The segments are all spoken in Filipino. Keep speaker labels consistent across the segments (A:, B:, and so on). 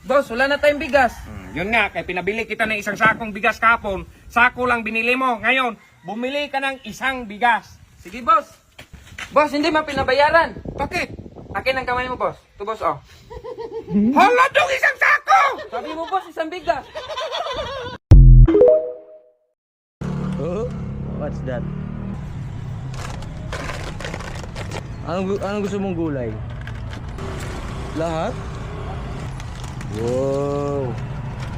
A: Boss, wala na tayong bigas.
B: Yun nga, kaya pinabili kita ng isang sakong bigas kahapon. Sako lang binili mo. Ngayon, bumili ka ng isang bigas.
A: Sige, boss. Boss, hindi man pinabayaran.
B: Bakit?
A: Akin ang kamay mo, boss. Ito, boss, oh.
B: Hala dong isang sako!
A: Sabi mo, boss, isang bigas.
C: Oh, what's that? Anong gusto mong gulay? Lahat? Wow!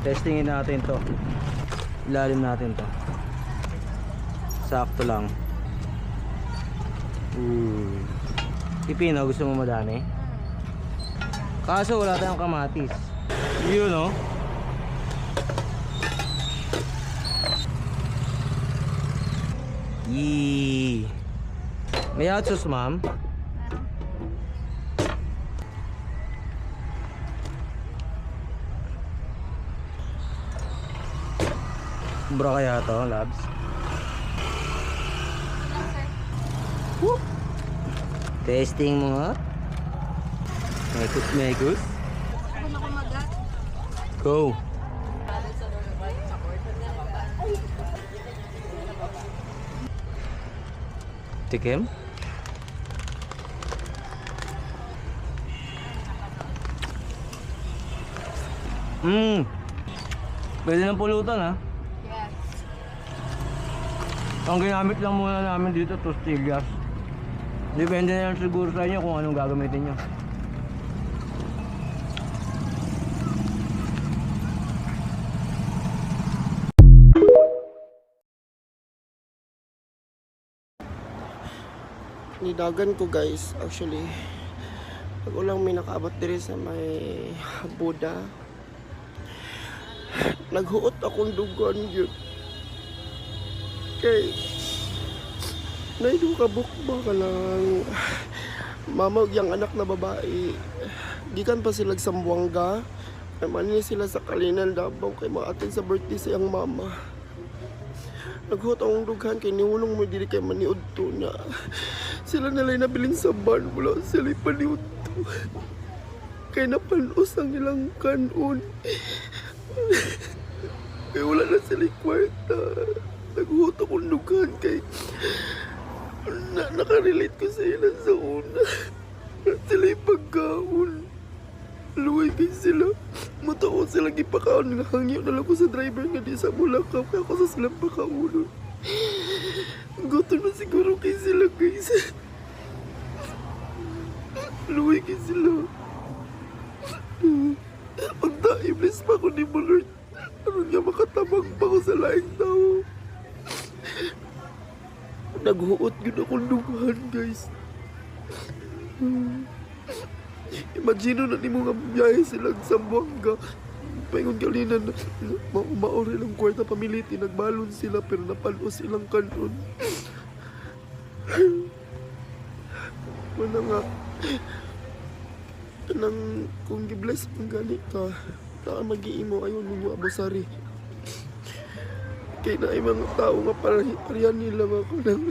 C: Testingin natin to. Ilalim natin to. Sakto lang. Pipino, gusto mo madami? Kaso wala tayong kamatis. Yun, no? Yee! May hot sauce, ma'am? Bra kaya to, labs? Woo! Testing mo nga. Mekus. Go! Tikim? Pwede ng pulutan, ha?
D: Yes.
C: Ang ginamit lang muna namin dito, tostillas. Depende na lang siguro sa inyo kung anong gagamitin nyo.
E: Nidagan ko guys, actually pag ulang may nakaabot diri sa may Buda, naghuot akong dugan yun kay naido ka bukba ka lang mamag yung anak na babae, gikan pa sila sa Sambuanga, mani sila sa Kalinan, Davao kay maatin sa birthday sa iyang mama. Naghuot akong dugan kay niulong mo diri kay maniud to na sila nalay nabiling sa bar, wala sila ipaniud to. Kay napanos ang ilang kanon. Kay wala na sila kwarta. Naghuot akong dugan kay nakarelate ko sa ilan sa una. Sila ipagkaon. Luway kay sila. Mataon sila ipakaon nga hangyo na lang ko sa driver nga di sa Mulakaw. Kaya ako sa silang pakaunon. Gusto na siguro kay sila guys. Luway kay sila. Pagdaim, bless pa ako ni mo Lord. Ano nga makatabang pa ko sa laing tao. Naghuot yun akong lugahan guys. Imagino na ni mo nga biyahe silang Sambuanga. Paingon kanina na maori lang kwarta pamiliti. Nagbalon sila pero napalos silang kanon. Wala nga. Nang kung gibless pang gani ka, taka mag-iimo ayaw ninyo abosari. Kaya na ay mga tao nga parihan nila ako ng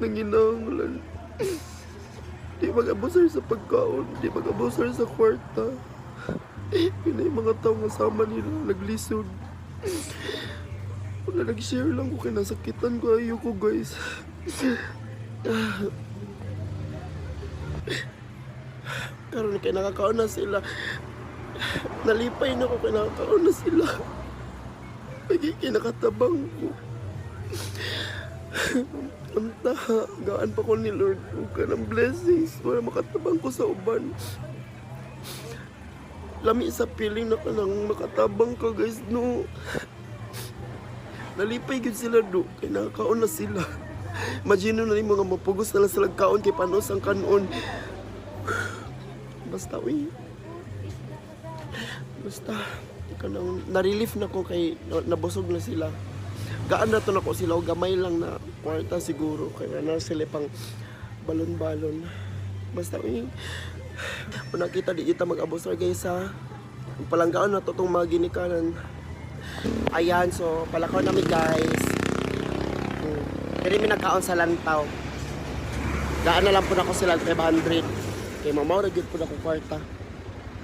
E: nanginangulan. Di mag-abusar sa pagkaon, di mag-abusar sa kwarta. Yun ay mga tao nga sama nila, naglisod. Wala nag-share lang ko, kinasakitan ko, ayoko guys. Karon kay nakakaon na sila. Nalipay na ko kay nakakaon na sila. Kinakatabang ko. Anta, gaan pa ko ni Lord. Huwag ka ng blessings. Wala makatabang ko sa uban. Lami sa piling na ka nang makatabang ka guys, no. Nalipay yun sila do. Kaya nakakaon na sila. Imagino na rin mga mapugos na lang sila kaon kay panos ang kanon. Basta, uy. Basta, na-relief na ko kay nabusog na sila. Gaan na to na ko sila o gamay lang na kwarta siguro. Kaya na sila pang balon-balon. Basta, uy. Kung nakita di kita mag-abusar guys ha. Palanggaan na to itong mga ginikanan. Ayan, so palakaw namin guys. Pero may nagkaon sa lantaw. Gaan na lang po na ko sila 500. Kaya mamaw na po na ko kwarta.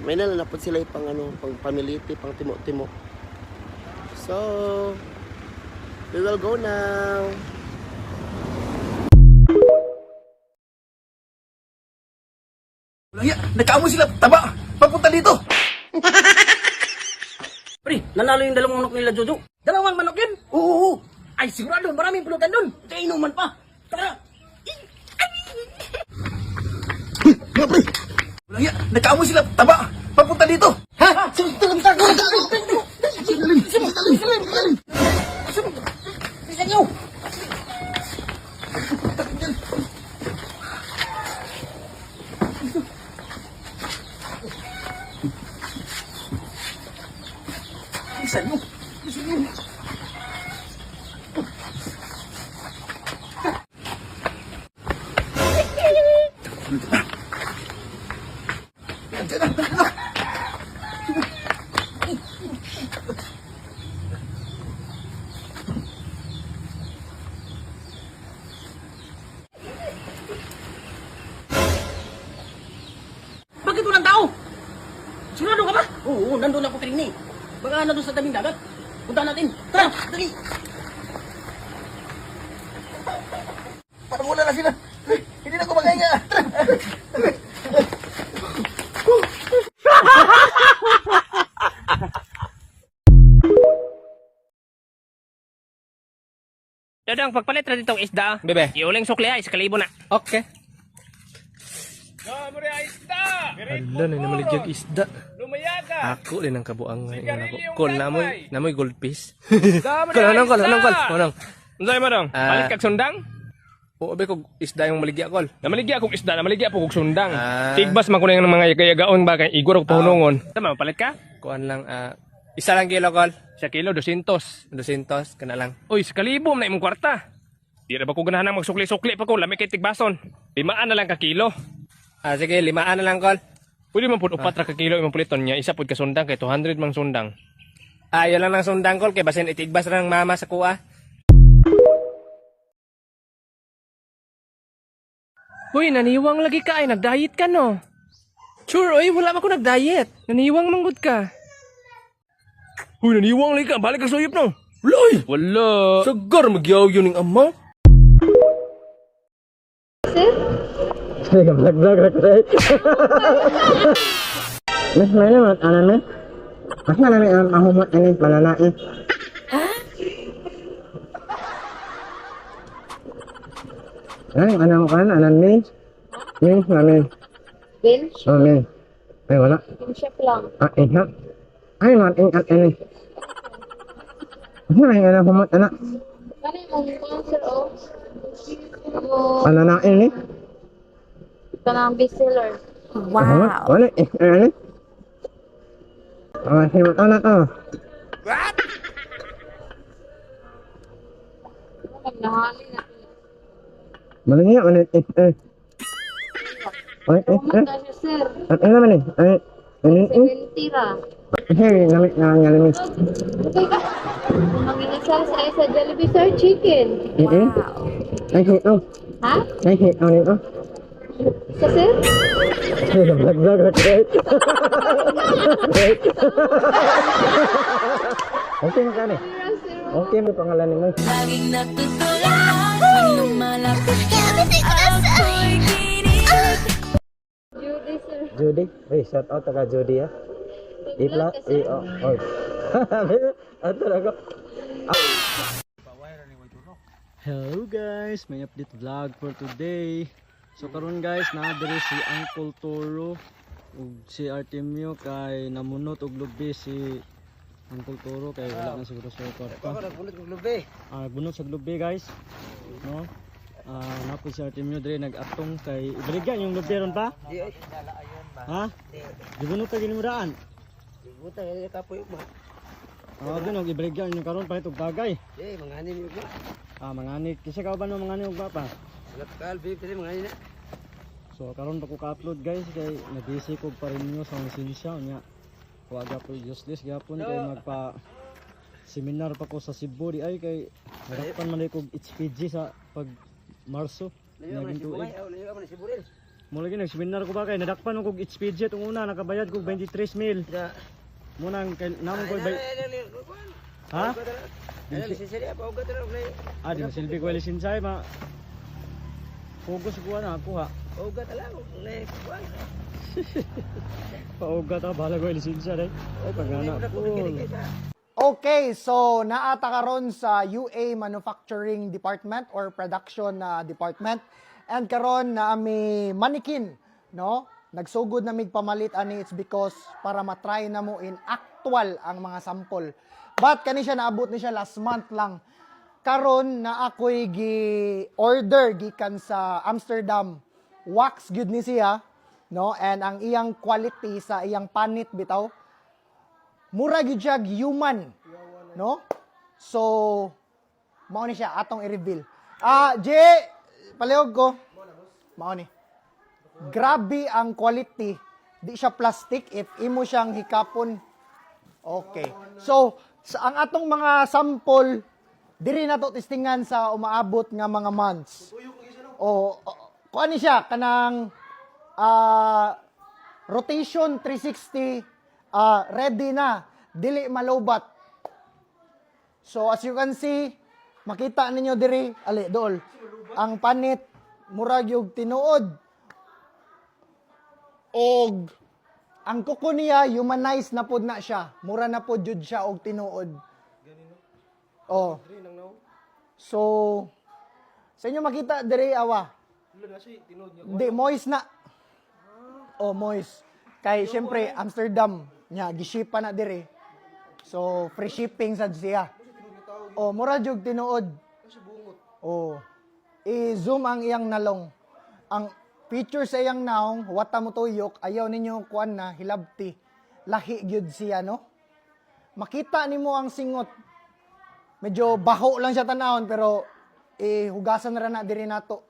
E: may nalalapot sila pang ano, pang pamiliti, pang timo-timo. So, we will go now.
D: Ya, nagkaamoy sila. Taba, papunta dito.
F: Pre, nanalo yung dalawang manok nila, Jojo. Dalawang manok yun? Oo. Ay, sigurado, maraming pulutan doon. Kainuman pa. Tara.
D: Mga pre, walang ya, nagkaamoy sila. Taba, papunta dito. Ha? Salim.
F: Bisa nyo.
D: Bisa nyo.
F: Bakit walang tao? Sigurado ka ba? Oo, nandun ako kanina eh. Baka nandun sa tabing dagat. Punta natin. Tara, dali.
D: Parang wala na sila. Hindi na ko magahinga.
B: Dodong, pagpalit na ditong isda.
C: Bebe.
B: Iuling sukli ay, sa kalibo na.
C: Okay.
B: Kamuri ay isda!
C: Hala na namaligyan isda.
B: Lumayaga!
C: Ako din ang kabuang ngayon ako.
B: Sigarilyo
C: Kol,
B: tatay.
C: namoy goldfish.
B: Kamuri
C: Kol,
B: ay
C: anong kol,
B: isda!
C: anong kol, anong?
B: Unsay mo dong?
C: Ah.
B: Palit kag sundang?
C: Oo, abe kog isda yung maligya kol.
B: Namaligya akong isda, namaligya po kog sundang.
C: Ah.
B: Tigbas man ko na yung mga kayagaon ba kay igor og pahunungon. Tama, palit ka?
C: Kuan lang, isa lang kilo kol.
B: Sa kilo 200.
C: 200, kana lang.
B: Uy, sa kalibo na imong kwarta. Di ra ba ko ganahan magsukli-sukli pa ko, lami kay tigbason. 5 na lang ka kilo.
C: Sige, 5 na lang kol.
B: Pwede man pud 4 ka kilo imong puliton niya, isa pud ka sundang kay 200 mang sundang.
C: Yun lang ng sundang kol, kay basin itigbas na ng mama sa kuha.
B: Uy, naniwang lagi ka ay nag-diet ka no. Sure, oy, wala man ko nag-diet. Naniwang manggod ka. Uy, naniwang lagi ka, balik ka suyop no.
C: Loy!
B: Wala.
C: Sagar, magyaw yun ng ama.
G: Mas mana mat anan na? Mas mana may mahumot ani pananain. Ay, ano kan anan ni? Ni namin.
H: Bench?
G: Oh, ni. Ay wala.
H: Chef lang.
G: Iha. Ay, mat at ani. Ano may ana humot ana?
H: Ano yung mga sir o? Mo,
G: Pananain ni.
H: kanang bestseller.
G: Wow. Wala ani. Himot ana to.
H: Naghahali na.
G: Malingya man Ay.
H: Pumunta siya sir.
G: At ano man Ay.
H: 70 ra.
G: Hey, namit na ngalim.
H: Manginasal sa Jollibee sir chicken.
G: Ay, hito.
H: Ha?
G: Ay, hito nito.
H: Sa sir?
G: Vlog. Okay na kani. Okay mo pangalan ni mo.
I: Laging natutulala nang lumalapit ka ako'y kinilig.
H: Judy sir.
G: Judy. Hey, shout out ka Judy ya. I-vlog. Oh. Ato na ko.
C: Hello guys, may update vlog for today. So karon guys, naadiri si Uncle Toro ug si Artemio kay namunot og lubi si Uncle Toro kay wala na siguro sa kwarta. Nagbunot sa lubi guys. No? Napoy si Artemio dire nag-atong kay ibaligyan yung lubi ron pa? Di ay ayon ba. Ha? Gibunot ta gini mo daan.
G: Buta ya kapoy mo.
C: Doon og ibaligyan yung karon pa itong bagay.
G: Mangani ni ko.
C: Mangani kasi ka ba no mangani og bapa?
G: Lakal babe, dili mangani na.
C: So karon pa ko ka-upload guys kay na-busy ko pa rin nyo sa lisensya nya. Waga po useless gyapon kay magpa seminar pa ko sa Cebu di ay kay harapan man ko HPG sa pag Marso. Naging tuig. Mo lagi nag-seminar ko ba kay nadakpan ko each budget ang una nakabayad ko 23 mil. Muna namon ko bay. Ha? Di masilbi ko lisensya ma. Focus ko na ako ha. Paugat bahala ko lisensya dai. Ay pagana ko.
J: Okay, so naata karon sa UA Manufacturing Department or Production Department. And karon na ami manikin, no? Nagsugod na mig pamalit ani it's because para matry na mo in actual ang mga sample. But kani siya naabot ni siya last month lang. Karon na ako'y gi-order gikan sa Amsterdam. Wax gyud ni siya, no? And ang iyang quality sa iyang panit bitaw mura gyud siya human, no? So mao ni siya atong i-reveal. Palihog ko. Mao ni. Grabe ang quality. Di siya plastic if imo siyang hikapon. Okay. So sa ang atong mga sample diri na to testingan sa umaabot nga mga months. Kuan ni siya kanang rotation 360 ready na, dili malobat. So as you can see, makita ninyo diri, dool. Ang panit murag yung tinuod. Og ang kuko niya humanized na pod na siya. Mura na pod jud siya og tinuod. So sa inyo makita diri awa. Di moist na. Moist. Kay syempre Amsterdam nya gishipa na diri. So free shipping sad siya. Mura jud tinuod. I-zoom ang iyang nalong. Ang feature sa iyang naong, wata mo tuyok, ayaw ninyo kuan na hilabti. Lahi gyud siya, no? Makita nimo ang singot. Medyo baho lang siya tanahon pero hugasan ra na diri nato.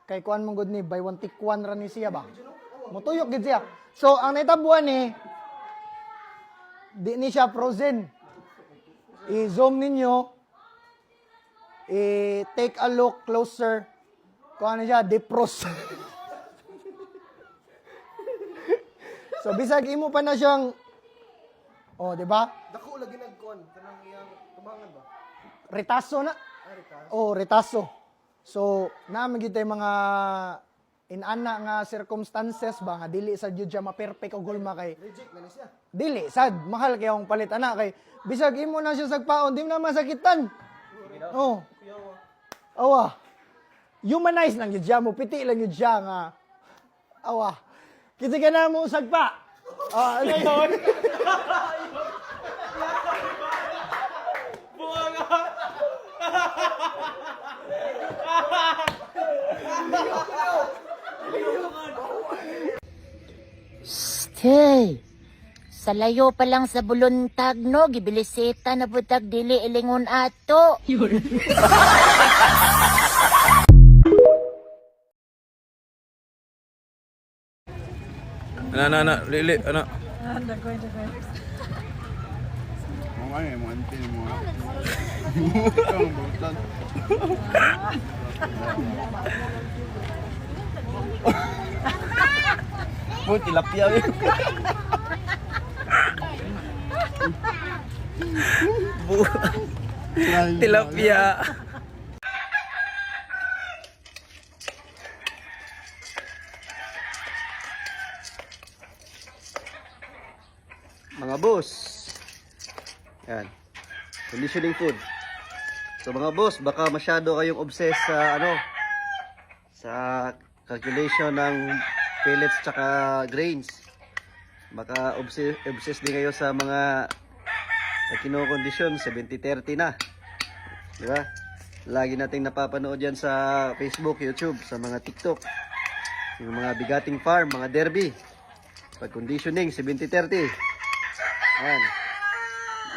J: Kay kuan mong gud ni buy one take one ra ni siya ba? Motuyok gid siya. So ang naitabuan ni di ni siya frozen. I-zoom ninyo. Take a look closer. Kung ano siya, defrost. So, bisag imo pa na siyang, di ba?
E: Dako lagi nagkuan kanang iyang tubangan ba?
J: Retaso na. Retaso. So, naman gyud tay mga inana nga circumstances ba nga dili sad gyud siya ma-perfect og gulma kay
E: Reject na ni siya.
J: dili sad mahal kay ang palit ana kay bisag imo na siya sagpaon di mo na masakitan. Awa. Humanize lang yun siya mo. Piti lang yun siya nga. Awa. Kita ka na mo sagpa. Ano yun?
K: Hey, sa layo pa lang sa buluntag, no? Gibilisita na butag dili ilingon ato.
B: Lili,
D: Tilapia yun.
B: tilapia.
C: Mga boss. Yan. Conditioning food. So mga boss, baka masyado kayong obsessed sa sa calculation ng pellets tsaka grains. Baka obsessed din kayo sa mga kinokondisyon 70-30 na. Di ba? Lagi nating napapanood yan sa Facebook, YouTube, sa mga TikTok. Yung mga bigating farm, mga derby. Pag conditioning 70-30. Ayan.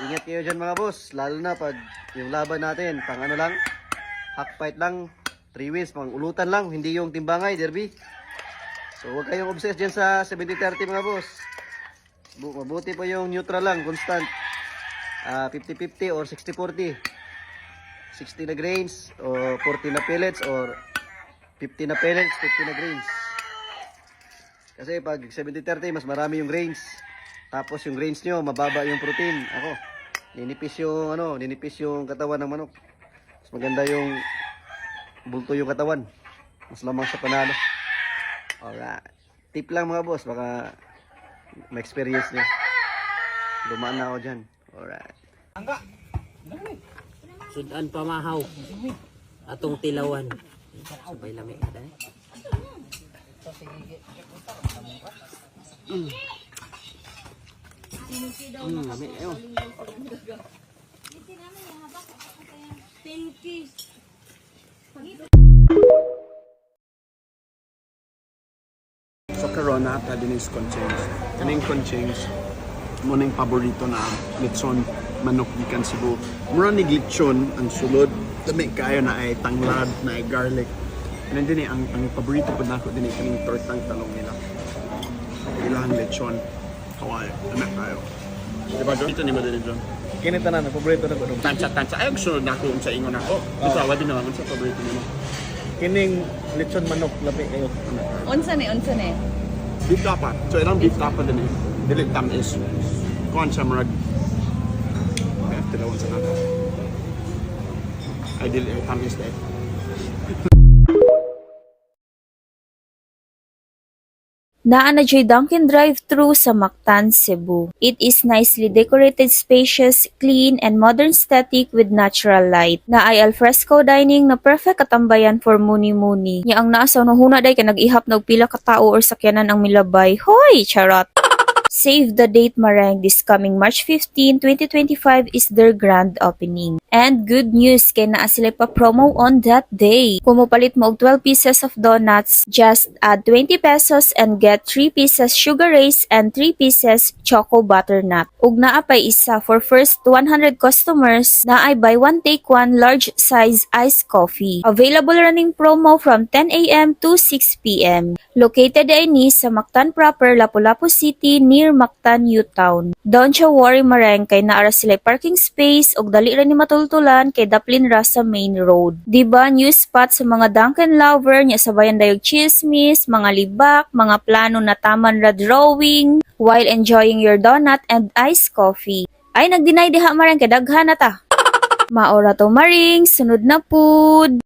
C: Ingat kayo dyan mga boss. Lalo na pag yung laban natin, pang lang, hack fight lang, 3 wins, pang ulutan lang, hindi yung timbangay, derby. So huwag kayong obsessed dyan sa 70-30 mga boss. Mabuti po yung neutral lang, constant. 50-50 or 60-40. 60 na grains, o 40 na pellets, or 50 na pellets, 50 na grains. Kasi pag 70-30, mas marami yung grains. Tapos yung grains nyo, mababa yung protein. Ako, ninipis yung katawan ng manok. Mas maganda yung bulto yung katawan. Mas lamang sa panalo. Alright. Tip lang mga boss, baka ma-experience nyo. Dumaan na ako dyan. Alright.
F: Sudan pamahaw. Atong tilawan. Sabay lamig na dahil. Lamig ayun.
E: So karon na ata din is conchings. Kaning conchings mo na yung paborito na lechon manok gikan Cebu. Mura ni lechon ang sulod. Dami kayo na ay tanglad, na ay garlic. And din ang paborito po nako din kaning tortang talong nila. Ilang lechon. Kaway, anak kayo. Diba John? Ito ni mo din John.
C: Kini tanan, paborito na ko.
E: Tansya. Ay, gusto na ako sa ingon ako. Ito, awad din naman sa paborito nila.
C: Kining lechon manok, labi kayo.
H: Unsa ni?
E: Beef tapa. So, ilang beef tapa din eh. Dili tamis. Kuhan sa marag. Kaya, tilawan sa nata. Ay, dili tamis dahil.
H: Naa na dyo'y Dunkin drive-thru sa Mactan, Cebu. It is nicely decorated, spacious, clean, and modern aesthetic with natural light. Na ay alfresco dining na perfect katambayan for muni-muni. Nya ang naasaw na huna day ka nag-ihap na og pila ka tao or sakyanan ang milabay. Hoy, charot! Save the date Marang this coming March 15, 2025 is their grand opening. And good news kay naa sila pa promo on that day. Kung mopalit mo og 12 pieces of donuts, just add 20 pesos and get 3 pieces sugar race and 3 pieces choco butternut. Ug naa pay isa for first 100 customers na ay buy one take one large size iced coffee. Available running promo from 10 a.m. to 6 p.m. Located ay ni sa Mactan proper, Lapu-Lapu City near Mactan U-Town. Don't you worry Marang kay naara sila parking space ug dali ra ni matultulan kay daplin ra sa main road. Diba new spot sa mga Dunkin lover nya sabayan dayog chismis, mga libak, mga plano na taman ra drawing while enjoying your donut and iced coffee. Ay nagdinay diha Marang kay daghan na ta. Maora to Maring, sunod na pud.